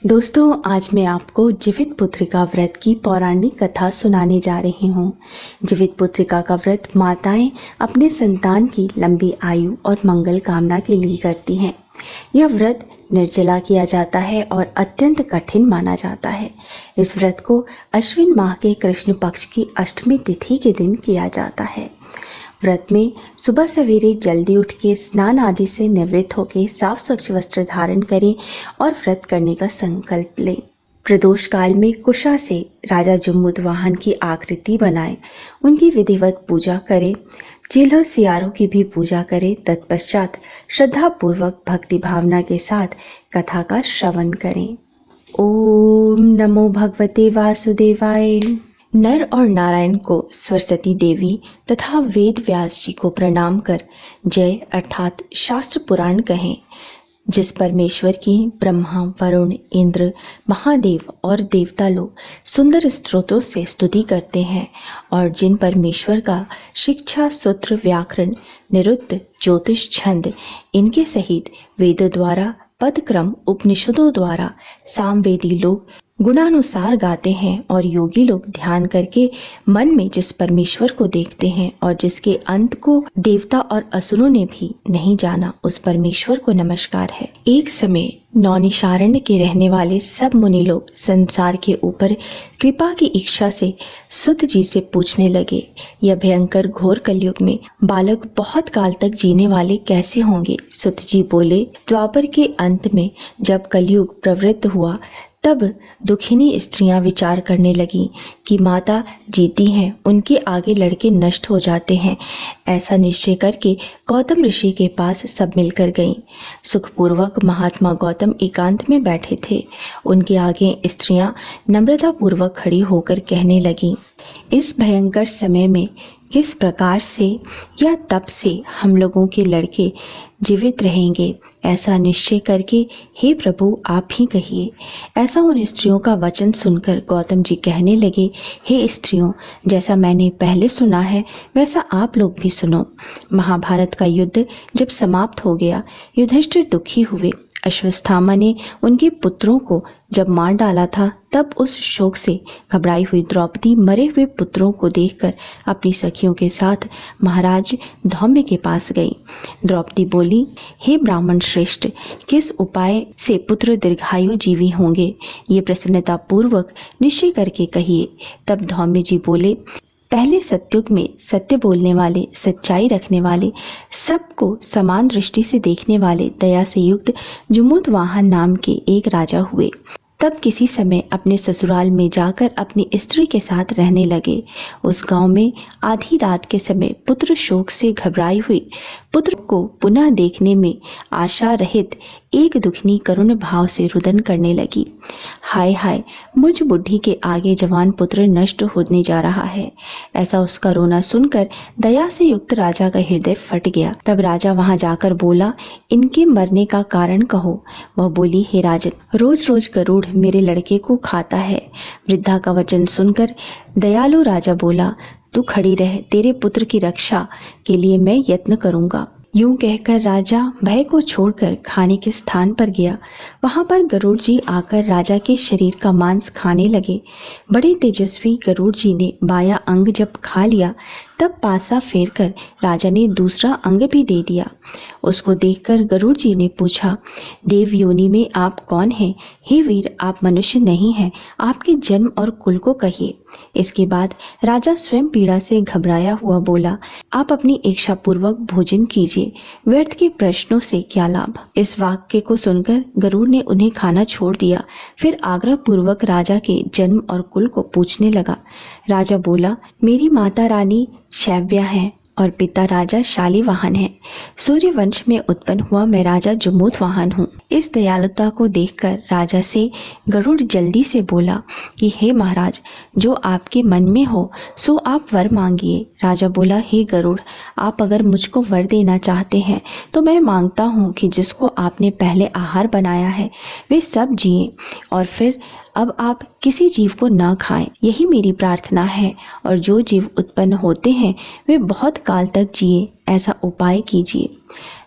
दोस्तों, आज मैं आपको जीवित पुत्रिका व्रत की पौराणिक कथा सुनाने जा रही हूँ। जीवित पुत्रिका का व्रत माताएं अपने संतान की लंबी आयु और मंगल कामना के लिए करती हैं। यह व्रत निर्जला किया जाता है और अत्यंत कठिन माना जाता है। इस व्रत को अश्विन माह के कृष्ण पक्ष की अष्टमी तिथि के दिन किया जाता है। व्रत में सुबह सवेरे जल्दी उठ के स्नान आदि से निवृत्त होकर साफ स्वच्छ वस्त्र धारण करें और व्रत करने का संकल्प लें। प्रदोष काल में कुशा से राजा जम्बूद्वाहन की आकृति बनाएं, उनकी विधिवत पूजा करें। चील्हों सियारों की भी पूजा करें। तत्पश्चात श्रद्धापूर्वक भक्ति भावना के साथ कथा का श्रवण करें। ओम नमो भगवते वासुदेवाय। नर और नारायण को सरस्वती देवी तथा वेद व्यास जी को प्रणाम कर जय अर्थात शास्त्र पुराण कहें। जिस परमेश्वर की ब्रह्मा, वरुण, इंद्र, महादेव और देवता लोग सुंदर स्तोत्रों से स्तुति करते हैं और जिन परमेश्वर का शिक्षा, सूत्र, व्याकरण, निरुक्त, ज्योतिष, छंद इनके सहित वेदों द्वारा, पदक्रम, उपनिषदों द्वारा सामवेदी लोग गुणानुसार गाते हैं और योगी लोग ध्यान करके मन में जिस परमेश्वर को देखते हैं और जिसके अंत को देवता और असुरों ने भी नहीं जाना, उस परमेश्वर को नमस्कार है। एक समय नौनिशारण्य के रहने वाले सब मुनि लोग संसार के ऊपर कृपा की इच्छा से सुत जी से पूछने लगे, यह भयंकर घोर कलयुग में बालक बहुत काल तक जीने वाले कैसे होंगे? सुत जी बोले, द्वापर के अंत में जब कलयुग प्रवृत्त हुआ तब दुखिनी स्त्रियां विचार करने लगी कि माता जीती हैं, उनके आगे लड़के नष्ट हो जाते हैं। ऐसा निश्चय करके गौतम ऋषि के पास सब मिलकर गईं। सुखपूर्वक महात्मा गौतम एकांत में बैठे थे। उनके आगे स्त्रियां नम्रता पूर्वक खड़ी होकर कहने लगीं, इस भयंकर समय में किस प्रकार से या तप से हम लोगों के लड़के जीवित रहेंगे, ऐसा निश्चय करके हे प्रभु आप ही कहिए। ऐसा उन स्त्रियों का वचन सुनकर गौतम जी कहने लगे, हे स्त्रियों, जैसा मैंने पहले सुना है वैसा आप लोग भी सुनो। महाभारत का युद्ध जब समाप्त हो गया, युधिष्ठिर दुखी हुए। अश्वत्थामा ने उनके पुत्रों को जब मार डाला था, तब उस शोक से घबराई हुई द्रौपदी मरे हुए पुत्रों को देखकर अपनी सखियों के साथ महाराज धौम्य के पास गई। द्रौपदी बोली, हे ब्राह्मण श्रेष्ठ, किस उपाय से पुत्र दीर्घायु जीवी होंगे, ये प्रसन्नता पूर्वक निश्चय करके कहिए। तब धौम्य जी बोले, पहले सतयुग में सत्य बोलने वाले, सच्चाई रखने वाले, सबको समान दृष्टि से देखने वाले, दया से युक्त जम्बूद्वाहन नाम के एक राजा हुए। तब किसी समय अपने ससुराल में जाकर अपनी स्त्री के साथ रहने लगे। उस गांव में आधी रात के समय पुत्र शोक से घबराई हुई पुत्र को पुनः देखने में आशा रहित एक दुखनी करुण भाव से रुदन करने लगी। हाय हाय, मुझ बुढ़ी के आगे जवान पुत्र नष्ट होने जा रहा है। ऐसा उसका रोना सुनकर दया से युक्त राजा का हृदय फट गया। तब राजा वहां जाकर बोला, इनके मरने का कारण कहो। वह बोली, हे राजन, रोज रोज गरुड़ मेरे लड़के को खाता है। वृद्धा का वचन सुनकर दयालु राजा बोला, तू खड़ी रह, तेरे पुत्र की रक्षा के लिए मैं यत्न करूंगा। यूं कहकर राजा भय को छोड़कर खाने के स्थान पर गया। वहां पर गरुड़ जी आकर राजा के शरीर का मांस खाने लगे। बड़े तेजस्वी गरुड़ जी ने बाया अंग जब खा लिया, तब पासा फेरकर राजा ने दूसरा अंग भी दे दिया। उसको देखकर गरुड़ जी ने पूछा, देव योनि में आप कौन हैं? हे वीर, आप मनुष्य नहीं हैं, आपके जन्म और कुल को कहिए। इसके बाद राजा स्वयं पीड़ा से घबराया हुआ बोला, आप अपनी इच्छा पूर्वक भोजन कीजिए, व्यर्थ के प्रश्नों से क्या लाभ। इस वाक्य को सुनकर गरुड़ ने उन्हें खाना छोड़ दिया। फिर आग्रह पूर्वक राजा के जन्म और कुल को पूछने लगा। राजा बोला, मेरी माता रानी शैव्या है और पिता राजा शालिवाहन है। सूर्य वंश में उत्पन्न हुआ मैं राजा जम्बूद्वाहन हूँ। इस दयालुता को देखकर राजा से गरुड़ जल्दी से बोला कि हे महाराज, जो आपके मन में हो सो आप वर मांगिए। राजा बोला, हे गरुड़, आप अगर मुझको वर देना चाहते हैं तो मैं मांगता हूँ कि जिसको आपने पहले आहार बनाया है वे सब जिए और फिर अब आप किसी जीव को न खाएं, यही मेरी प्रार्थना है। और जो जीव उत्पन्न होते हैं वे बहुत काल तक जिए, ऐसा उपाय कीजिए।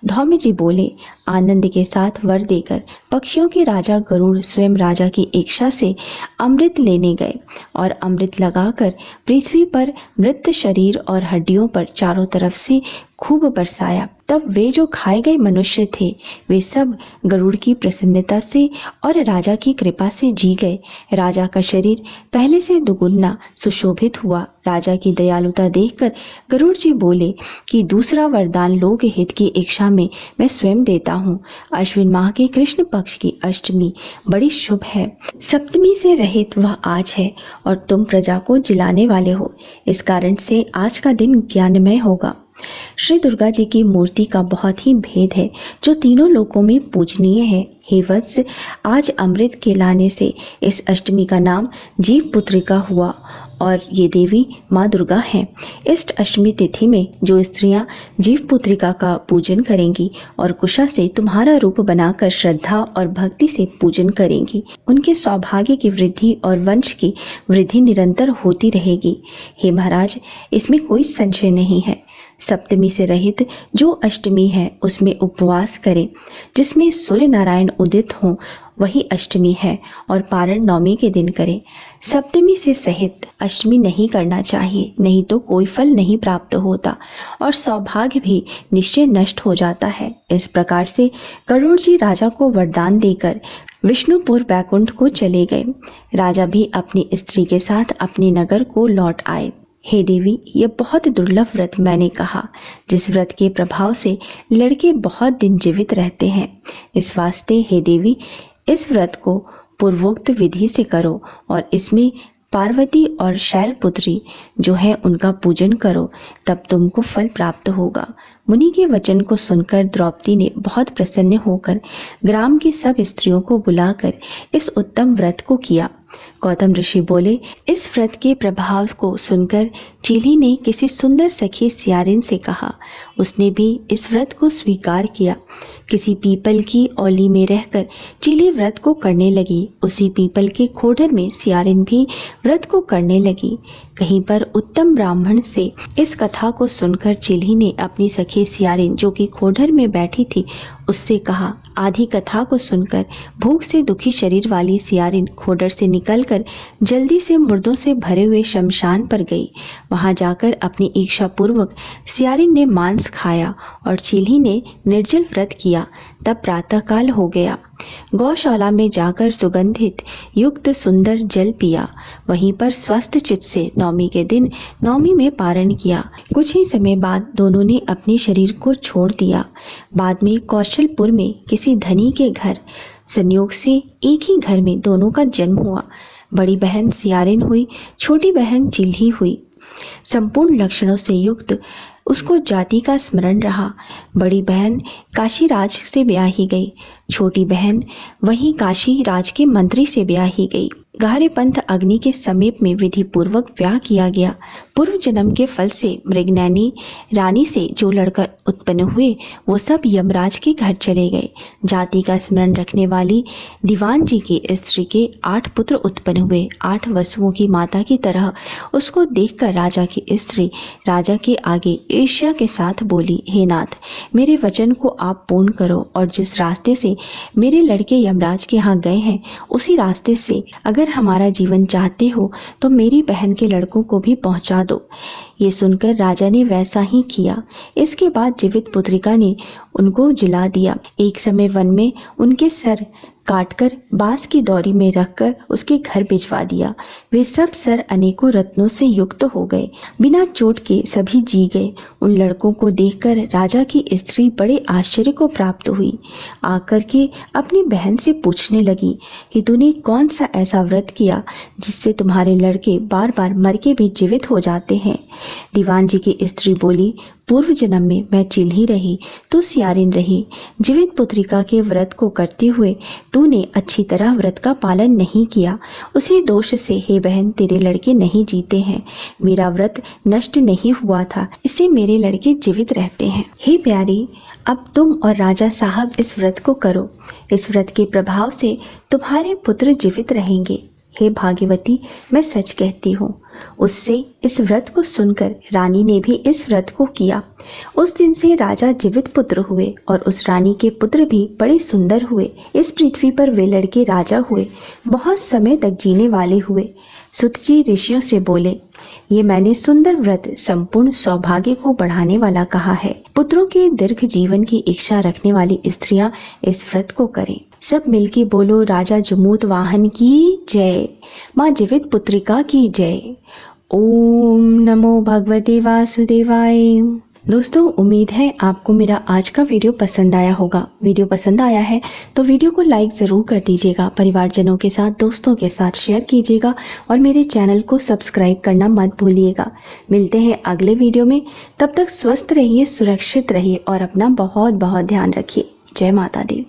धौम्य जी बोले, आनंद के साथ वर देकर पक्षियों के राजा गरुड़ स्वयं राजा की इच्छा से अमृत लेने गए और अमृत लगाकर पृथ्वी पर मृत शरीर और हड्डियों पर चारों तरफ से खूब बरसाया। तब वे जो खाए गए मनुष्य थे वे सब गरुड़ की प्रसन्नता से और राजा की कृपा से जी गए। राजा का शरीर पहले से दुगुना सुशोभित हुआ। राजा की दयालुता देखकर गरुड़ जी बोले कि दूसरा वरदान लोक हित की इच्छा में मैं स्वयं देता हूँ। अश्विन माह के कृष्ण पक्ष की अष्टमी बड़ी शुभ है। सप्तमी से रहित वह आज है और तुम प्रजा को जिलाने वाले हो। इस कारण से आज का दिन ज्ञानमय होगा। श्री दुर्गा जी की मूर्ति का बहुत ही भेद है जो तीनों लोकों में पूजनीय है। हे वत्स, आज अमृत के लाने से इस अष्टमी का नाम जीव पुत्रिका हुआ और ये देवी माँ दुर्गा हैं। इस अष्टमी तिथि में जो स्त्रियां जीव पुत्रिका का पूजन करेंगी और कुशा से तुम्हारा रूप बनाकर श्रद्धा और भक्ति से पूजन करेंगी, उनके सौभाग्य की वृद्धि और वंश की वृद्धि निरंतर होती रहेगी। हे महाराज, इसमें कोई संशय नहीं है। सप्तमी से रहित जो अष्टमी है उसमें उपवास करें। जिसमें सूर्य नारायण उदित हो वही अष्टमी है और पारण नवमी के दिन करें। सप्तमी से सहित अष्टमी नहीं करना चाहिए, नहीं तो कोई फल नहीं प्राप्त होता और सौभाग्य भी निश्चय नष्ट हो जाता है। इस प्रकार से गरुड़ जी राजा को वरदान देकर विष्णुपुर बैकुंठ को चले गए। राजा भी अपनी स्त्री के साथ अपने नगर को लौट आए। हे देवी, यह बहुत दुर्लभ व्रत मैंने कहा, जिस व्रत के प्रभाव से लड़के बहुत दिन जीवित रहते हैं। इस वास्ते हे देवी, इस व्रत को पूर्वोक्त विधि से करो और इसमें पार्वती और शैलपुत्री जो है उनका पूजन करो, तब तुमको फल प्राप्त होगा। मुनि के वचन को सुनकर द्रौपदी ने बहुत प्रसन्न होकर ग्राम की सब स्त्रियों को बुलाकर इस उत्तम व्रत को किया। गौतम ऋषि बोले, इस व्रत के प्रभाव को सुनकर चीली ने किसी सुंदर सखी सियारिन से कहा। उसने भी इस व्रत को स्वीकार किया। किसी पीपल की औली में रहकर चीली व्रत को करने लगी। उसी पीपल के खोडर में सियारिन भी व्रत को करने लगी। कहीं पर उत्तम ब्राह्मण से इस कथा को सुनकर चीली ने अपनी सखी सियारिन जो कि खोडर में बैठी थी उससे कहा। आधी कथा को सुनकर भूख से दुखी शरीर वाली सियारिन खोडर से निकलकर जल्दी से मुर्दों से भरे हुए शमशान पर गई। वहां जाकर अपनी इच्छा पूर्वक सियारिन ने मांस खाया और चीली ने निर्जल व्रत किया। तब प्रातःकाल हो गया। गौशाला में जाकर सुगंधित युक्त सुंदर जल पिया। वहीं पर स्वस्थ चित्त से नवमी के दिन नवमी में पारण किया। कुछ ही समय बाद दोनों ने अपने शरीर को छोड़ दिया। बाद में कौशलपुर में किसी धनी के घर संयोग से एक ही घर में दोनों का जन्म हुआ। बड़ी बहन सियारिन हुई, छोटी बहन चिल्ही हुई। संपूर्ण लक्षणों से युक्त उसको जाति का स्मरण रहा। बड़ी बहन काशी राज से ब्याही गई, छोटी बहन वहीं काशी राज के मंत्री से ब्याही गई। गहरे पंथ अग्नि के समीप में विधि पूर्वक ब्याह किया गया। पूर्व जन्म के फल से मृगनैनी रानी से जो लड़का उत्पन्न हुए वो सब यमराज के घर चले गए। जाति का स्मरण रखने वाली दीवान जी की स्त्री के 8 पुत्र उत्पन्न हुए। 8 वसुओं की माता की तरह उसको देखकर राजा की स्त्री राजा के आगे ईर्ष्या के साथ बोली, हे नाथ, मेरे वचन को आप पूर्ण करो और जिस रास्ते से मेरे लड़के यमराज के यहाँ गए हैं उसी रास्ते से अगर हमारा जीवन चाहते हो तो मेरी बहन के लड़कों को भी पहुंचा दो। ये सुनकर राजा ने वैसा ही किया। इसके बाद जीवित पुत्रिका ने उनको जिला दिया। एक समय वन में उनके सर काटकर बांस की दौरी में रखकर उसके घर भिजवा दिया। वे सब सर अनेकों रत्नों से युक्त हो गए। बिना चोट के सभी जी गए। उन लड़कों को देखकर राजा की स्त्री बड़े आश्चर्य को प्राप्त हुई। आकर के अपनी बहन से पूछने लगी कि तूने कौन सा ऐसा व्रत किया जिससे तुम्हारे लड़के बार बार मर के भी जीवित हो जाते हैं। दीवान जी की स्त्री बोली, पूर्व जन्म में मैं चिल्ही रही, तू सियारिन रही। जीवित पुत्रिका के व्रत को करते हुए तूने अच्छी तरह व्रत का पालन नहीं किया। उसी दोष से हे बहन तेरे लड़के नहीं जीते हैं। मेरा व्रत नष्ट नहीं हुआ था, इससे मेरे लड़के जीवित रहते हैं। हे प्यारी, अब तुम और राजा साहब इस व्रत को करो। इस व्रत के प्रभाव से तुम्हारे पुत्र जीवित रहेंगे। हे भाग्यवती, मैं सच कहती हूँ। उससे इस व्रत को सुनकर रानी ने भी इस व्रत को किया। उस दिन से राजा जीवित पुत्र हुए और उस रानी के पुत्र भी बड़े सुंदर हुए। इस पृथ्वी पर वे लड़के राजा हुए, बहुत समय तक जीने वाले हुए। सुत जी ऋषियों से बोले, ये मैंने सुंदर व्रत संपूर्ण सौभाग्य को बढ़ाने वाला कहा है। पुत्रों के दीर्घ जीवन की इच्छा रखने वाली स्त्रियां इस व्रत को करें। सब मिलके बोलो, राजा जमूत वाहन की जय, माँ जीवित पुत्रिका की जय। ओम नमो भगवते वासुदेवाय। दोस्तों, उम्मीद है आपको मेरा आज का वीडियो पसंद आया होगा। वीडियो पसंद आया है तो वीडियो को लाइक ज़रूर कर दीजिएगा, परिवारजनों के साथ, दोस्तों के साथ शेयर कीजिएगा और मेरे चैनल को सब्सक्राइब करना मत भूलिएगा। मिलते हैं अगले वीडियो में, तब तक स्वस्थ रहिए, सुरक्षित रहिए और अपना बहुत बहुत ध्यान रखिए। जय माता दी।